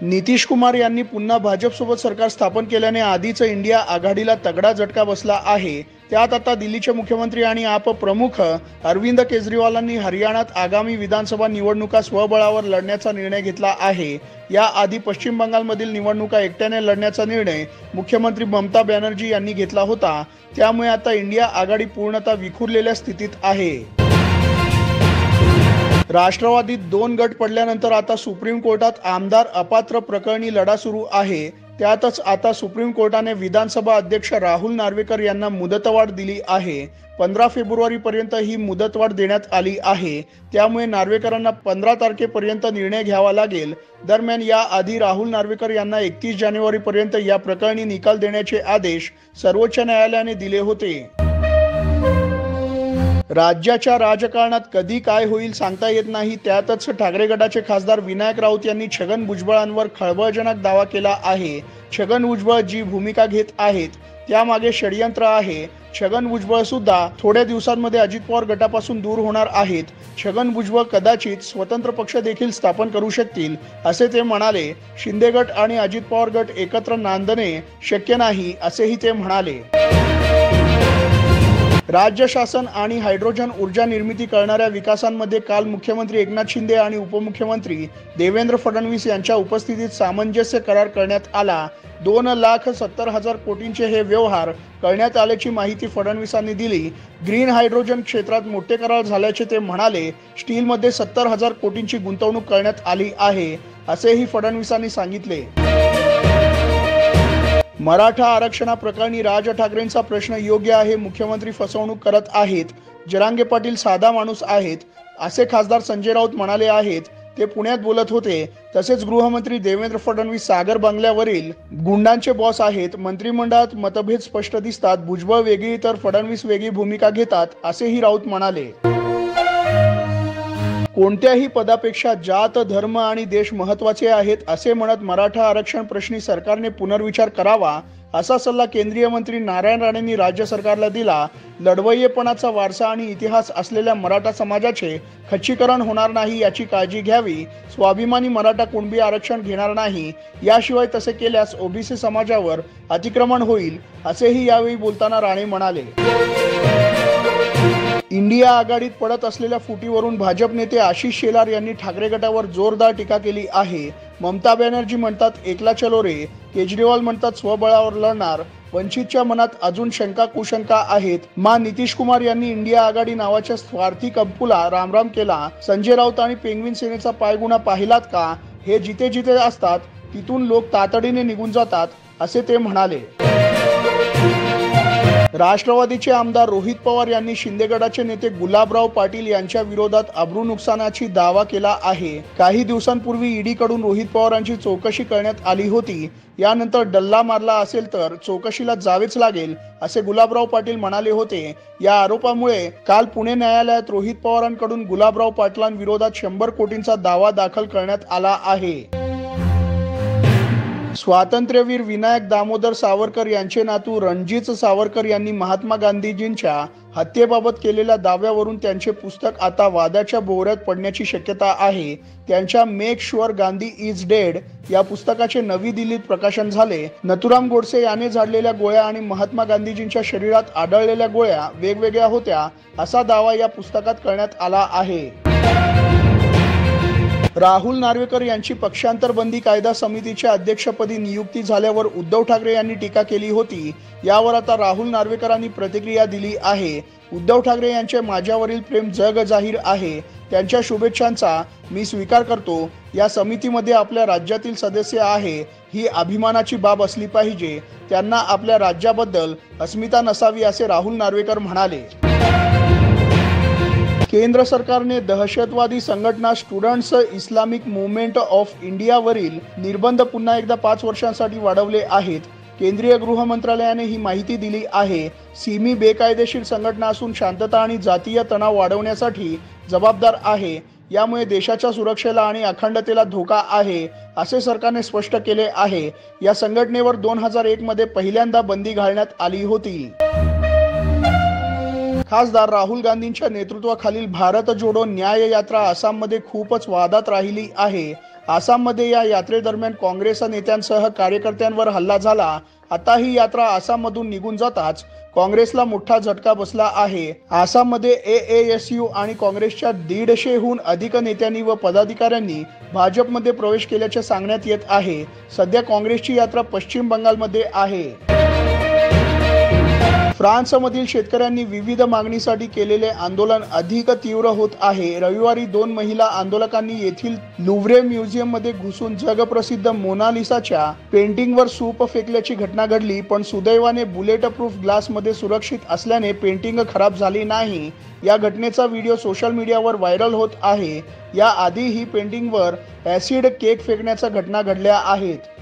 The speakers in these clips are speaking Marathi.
नितीश कुमार यांनी पुन्हा भाजपसोबत सरकार स्थापन केल्याने आधीच इंडिया आघाडीला तगडा झटका बसला आहे। त्यात आता दिल्लीचे मुख्यमंत्री आणि आप प्रमुख अरविंद केजरीवालांनी हरियाणात आगामी विधानसभा निवडणुका स्वबळावर लढण्याचा निर्णय घेतला आहे। याआधी पश्चिम बंगालमधील निवडणुका एकट्याने लढण्याचा निर्णय मुख्यमंत्री ममता बॅनर्जी यांनी घेतला होता। त्यामुळे आता इंडिया आघाडी पूर्णतः विखुरलेल्या स्थितीत आहे। राष्ट्रवादीत 2 गट पडल्यानंतर आता सुप्रीम कोर्टात आमदार अपात्र प्रकरणी लढा सुरू आहे। त्यातच आता सुप्रीम कोर्टाने विधानसभा अध्यक्ष राहुल नार्वेकर यांना मुदतवाढ दिली आहे। 15 फेब्रुवारीपर्यंत ही मुदतवाढ देण्यात आली आहे। त्यामुळे नार्वेकरांना 15 तारखेपर्यंत निर्णय घ्यावा लागेल। दरम्यान याआधी राहुल नार्वेकर यांना 31 जानेवारीपर्यंत या प्रकरणी निकाल देण्याचे आदेश सर्वोच्च न्यायालयाने दिले होते। राज्याच्या राजकारणात कधी काय होईल सांगता येत नाही। त्यातच ठाकरे गटाचे खासदार विनायक राऊत यांनी छगन भुजबळांवर खळबळजनक दावा केला आहे। छगन भुजबळ जी भूमिका घेत आहेत त्यामागे षडयंत्र आहे। छगन भुजबळ सुद्धा थोड्या दिवसांमध्ये अजित पवार गटापासून दूर होणार आहेत। छगन भुजबळ कदाचित स्वतंत्र पक्ष देखील स्थापन करू शकतील असे ते म्हणाले। शिंदे गट आणि अजित पवार गट एकत्र नांदणे शक्य नाही असेही ते म्हणाले। राज्य शासन आणि हायड्रोजन ऊर्जा निर्मिती करणाऱ्या विकासांमध्ये काल मुख्यमंत्री एकनाथ शिंदे आणि उपमुख्यमंत्री देवेंद्र फडणवीस यांच्या उपस्थितीत सामंजस्य करार करण्यात आला। 2,70,000 कोटींचे हे व्यवहार करण्यात आल्याची माहिती फडणवीसांनी दिली। ग्रीन हायड्रोजन क्षेत्रात मोठे करार झाल्याचे ते म्हणाले। स्टीलमध्ये 70,000 कोटींची गुंतवणूक करण्यात आली आहे असेही फडणवीसांनी सांगितले। मराठा आरक्षणाप्रकरणी राज ठाकरेंचा प्रश्न योग्य आहे। मुख्यमंत्री फसवणूक करत आहेत। जरांगे पाटील साधा माणूस आहेत असे खासदार संजय राऊत म्हणाले आहेत। ते पुण्यात बोलत होते। तसेच गृहमंत्री देवेंद्र फडणवीस सागर बंगल्यावरील गुंडांचे बॉस आहेत। मंत्रिमंडळात मतभेद स्पष्ट दिसतात। भुजबळ वेगळी तर फडणवीस वेगळी भूमिका घेतात असेही राऊत म्हणाले। कोणत्याही पदापेक्षा जात धर्म आणि देश महत्त्वाचे आहेत असे म्हणत मराठा आरक्षण प्रश्नी सरकारने पुनर्विचार करावा असा सल्ला केंद्रीय मंत्री नारायण राणेंनी राज्य सरकारला दिला। लढवय्येपणाचा वारसा आणि इतिहास असलेल्या मराठा समाजाचे खच्चीकरण होणार नाही याची काळजी घ्यावी। स्वाभिमानी मराठा कुणबी आरक्षण घेणार नाही। याशिवाय तसे केल्यास ओबीसी समाजावर अतिक्रमण होईल असेही यावेळी बोलताना राणे म्हणाले। इंडिया आघाडीत पडत असलेल्या फुटीवरून भाजप नेते आशिष शेलार यांनी ठाकरे गटावर जोरदार टीका केली आहे। ममता बॅनर्जी म्हणतात एकला चलो रे, केजरीवाल म्हणतात स्वबळावर लढणार। वंचितच्या मनात अजून शंका कुशंका आहेत। नितीश कुमार यांनी इंडिया आघाडी नावाच्या स्वार्थी कंपूला रामराम केला। संजय राऊत आणि पेंग्विन सेनेचा पायगुणा पाहिलात का? हे जिथे जिथे असतात तिथून लोक तातडीने निघून जातात असे ते म्हणाले। राष्ट्रवादीचे आमदार रोहित पवार यांनी शिंदे गटाचे नेते गुलाबराव पाटील यांच्या विरोधात अब्रू नुकसानाची दावा केला आहे। काही दिवसांपूर्वी ईडी कडून रोहित पवारांची चौकशी करण्यात आली होती। यानंतर डल्ला मारला असेल तर चौकशीला जावेच लागेल असे गुलाबराव पाटील म्हणाले होते। या आरोपामुळे काल पुणे न्यायालयात रोहित पवारांकडून गुलाबराव पाटलांविरोधात 100 कोटींचा दावा दाखल करण्यात आला आहे। स्वातंत्र्यवीर विनायक दामोदर सावरकर यांचे नातू रणजित सावरकर यांनी महात्मा गांधीजींच्या हत्येबाबत केलेल्या दाव्यावरून त्यांचे पुस्तक आता वादाच्या भोवऱ्यात पडण्याची शक्यता आहे। त्यांच्या make sure Gandhi is dead या पुस्तकाचे नवी दिल्लीत प्रकाशन झाले। नथुराम गोडसे याने झाडलेल्या गोळ्या आणि महात्मा गांधीजींच्या शरीरात आढळलेल्या गोळ्या वेगवेगळ्या होत्या असा दावा या पुस्तकात करण्यात आला आहे। राहुल नार्वेकर यांची पक्षांतर बंदी कायदा समितीच्या अध्यक्षपदी नियुक्ती झाल्यावर उद्धव ठाकरे यांनी टीका केली होती। यावर आता राहुल नार्वेकरांनी प्रतिक्रिया दिली आहे। उद्धव ठाकरे यांचे माझ्यावरील प्रेम जग जाहीर आहे। त्यांच्या शुभेच्छांचा मी स्वीकार करतो। या समितीमध्ये आपल्या राज्यातील सदस्य आहे ही अभिमानाची बाब असली पाहिजे। त्यांना आपल्या राज्याबद्दल अस्मिता नसावी असे राहुल नार्वेकर म्हणाले। केंद्र सरकारने दहशतवादी संघटना स्टुडंट्स इस्लामिक मूवमेंट ऑफ इंडियावरील निर्बंध पुन्हा एकदा 5 वर्षांसाठी वाढवले आहेत। केंद्रीय गृह मंत्रालयाने ही माहिती दिली आहे। सिमी बेकायदेशीर संघटना असून शांतता आणि जातीय तणाव वाढवण्यासाठी जबाबदार आहे। यामुळे देशाच्या सुरक्षेला आणि अखंडतेला धोका आहे असे सरकारने स्पष्ट केले आहे। या संघटनेवर 2001 मध्ये पहिल्यांदा बंदी घालण्यात आली होती। खासदार राहुल गांधींच्या नेतृत्वाखालील भारत जोडो न्याय यात्रा आसाममध्ये खूपच वादात राहिली आहे। आसाममध्ये या यात्रेदरम्यान काँग्रेस नेत्यांसह कार्यकर्त्यांवर हल्ला झाला। आता ही यात्रा आसाममधून निघून जाताच काँग्रेसला मोठा झटका बसला आहे। आसाममध्ये एएसयू आणि काँग्रेसच्या 150हून अधिक नेत्यांनी व पदाधिकाऱ्यांनी भाजपमध्ये प्रवेश केल्याचे सांगण्यात येत आहे। सध्या काँग्रेसची यात्रा पश्चिम बंगालमध्ये आहे। फ्रान्समधील शेतकऱ्यांनी विविध मागणीसाठी केलेले आंदोलन अधिक तीव्र होत आहे। रविवारी 2 महिला आंदोलकांनी येथील लुव्रे म्युझियममध्ये घुसून जगप्रसिद्ध मोनालिसाच्या पेंटिंगवर सूप फेकल्याची घटना घडली, पण सुदैवाने बुलेट प्रूफ ग्लासमध्ये सुरक्षित असल्याने पेंटिंग खराब झाली नाही। या घटनेचा व्हिडिओ सोशल मीडियावर व्हायरल होत आहे। या आधी ही पेंटिंगवर ॲसिड केक फेकण्याच्या घटना घडल्या आहेत।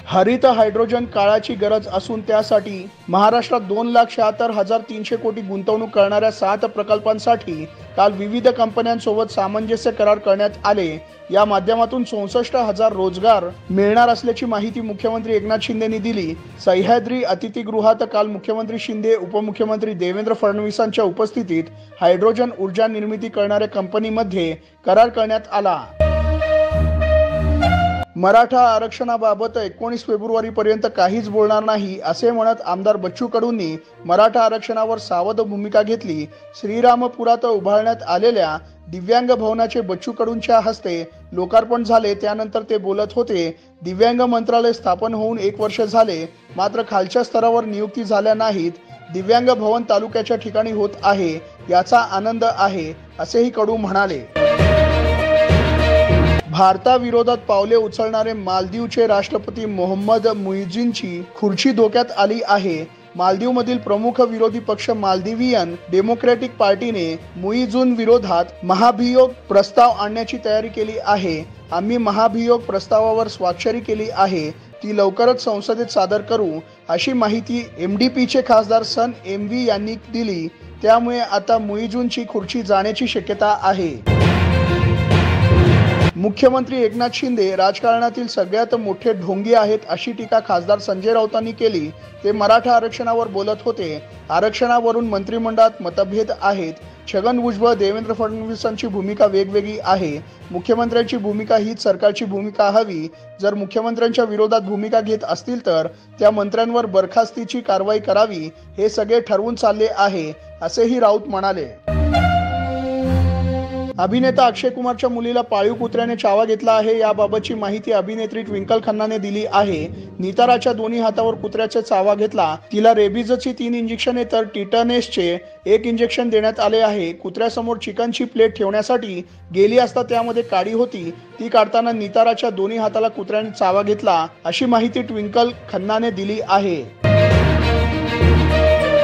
हरित हायड्रोजन काळाची गरज असून त्यासाठी महाराष्ट्रात 2,76,300 कोटी गुंतवणूक करणाऱ्या 7 प्रकल्पांसाठी काल विविध कंपन्यांसोबत सामंजस्य करार करण्यात आले। या माध्यमातून 64,000 रोजगार मिळणार असल्याची माहिती मुख्यमंत्री एकनाथ शिंदेंनी दिली। सह्याद्री अतिथीगृहात काल मुख्यमंत्री शिंदे, उपमुख्यमंत्री देवेंद्र फडणवीसांच्या उपस्थितीत हायड्रोजन ऊर्जा निर्मिती करणाऱ्या कंपनीमध्ये करार करण्यात आला। मराठा आरक्षणाबाबत 19 फेब्रुवारीपर्यंत काहीच बोलणार नाही असे म्हणत आमदार बच्चू कडूंनी मराठा आरक्षणावर सावध भूमिका घेतली। श्रीरामपुरात उभारण्यात आलेल्या दिव्यांग भवनाचे बच्चू कडूंच्या हस्ते लोकार्पण झाले। त्यानंतर ते बोलत होते, दिव्यांग मंत्रालय स्थापन होऊन 1 वर्ष झाले, मात्र खालच्या स्तरावर नियुक्ती झाल्या नाहीत। दिव्यांग भवन तालुक्याच्या ठिकाणी होत आहे, याचा आनंद आहे असेही कडू म्हणाले। भारताविरोधात पावले उचलणारे मालदीवचे राष्ट्रपती मोहम्मद मुइझींची खुर्ची धोक्यात आली आहे। मालदीवमधील प्रमुख विरोधी पक्ष मालदिवियन डेमोक्रॅटिक पार्टीने मुइझून विरोधात महाभियोग प्रस्ताव आणण्याची तयारी केली आहे। आम्ही महाभियोग प्रस्तावावर स्वाक्षरी केली आहे, ती लवकरच संसदेत सादर करू अशी माहिती एमडीपीचे खासदार सन एमव्ही यांनी दिली। त्यामुळे आता मुइझूनची खुर्ची जाण्याची शक्यता आहे। मुख्यमंत्री एकनाथ शिंदे राजकारणातील सगळ्यात मोठे ढोंगी आहेत अशी टीका खासदार संजय राऊतांनी केली। ते मराठा आरक्षणावर बोलत होते। आरक्षणावरून मंत्रिमंडळात मतभेद आहेत। छगन भुजबळ, देवेंद्र फडणवीसांची भूमिका वेगवेगळी आहे। मुख्यमंत्र्यांची भूमिका हीच सरकारची भूमिका हवी। जर मुख्यमंत्र्यांच्या विरोधात भूमिका घेत असतील तर त्या मंत्र्यांवर बरखास्तीची कारवाई करावी, हे सगळे ठरवून चालले आहे असेही राऊत म्हणाले। अभिनेता अक्षय कुमारच्या मुलीला पाळीव कुत्र्याने चावा घेतला आहे। याबाबतची माहिती अभिनेत्री ट्विंकल खन्नाने दिली आहे। निताराच्या दोन्ही हातावर कुत्र्याचा चावा घेतला। तिला रेबीजची 3 इंजेक्शने तर टिटनेसचे 1 इंजेक्शन देण्यात आले आहे। कुत्र्यासमोर चिकनची प्लेट ठेवण्यासाठी गेली असता त्यामध्ये काडी होती, ती काढताना निताराच्या दोन्ही हाताला कुत्र्याने चावा घेतला अशी माहिती ट्विंकल खन्नाने दिली आहे।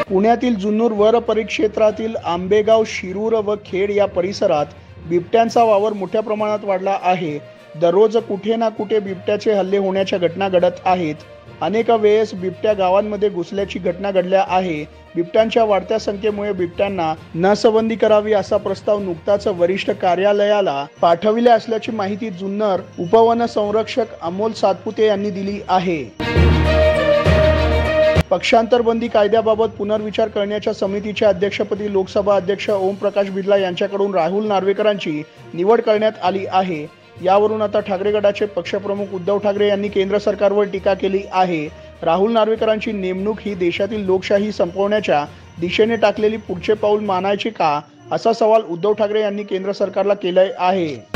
पुण्यातील जुन्नर वर परिक्षेत्रातील आंबेगाव, शिरूर व खेड या परिसरात बिबट्यांचा वावर मोठ्या प्रमाणात वाढला आहे। दररोज कुठे ना कुठे बिबट्याचे हल्ले होण्याच्या घटना घडत आहेत। अनेक वेळेस बिबट्या गावांमध्ये घुसल्याची घटना घडल्या आहे। बिबट्यांच्या वाढत्या संख्येमुळे बिबट्यांना नसबंदी करावी असा प्रस्ताव नुकताच वरिष्ठ कार्यालयाला पाठविले असल्याची माहिती जुन्नर उपवन संरक्षक अमोल सातपुते यांनी दिली आहे। पक्षांतरबंदी कायद्याबाबत पुनर्विचार करण्याच्या समितीच्या अध्यक्षपदी लोकसभा अध्यक्ष ओमप्रकाश बिर्ला यांच्याकडून राहुल नार्वेकरांची निवड करण्यात आली आहे। यावरून आता ठाकरे गटाचे पक्षप्रमुख उद्धव ठाकरे यांनी केंद्र सरकारवर टीका केली आहे। राहुल नार्वेकरांची नेमणूक ही देशातील लोकशाही संपवण्याच्या दिशेने टाकलेली पुढचे पाऊल मानायचे का, असा सवाल उद्धव ठाकरे यांनी केंद्र सरकारला केला आहे।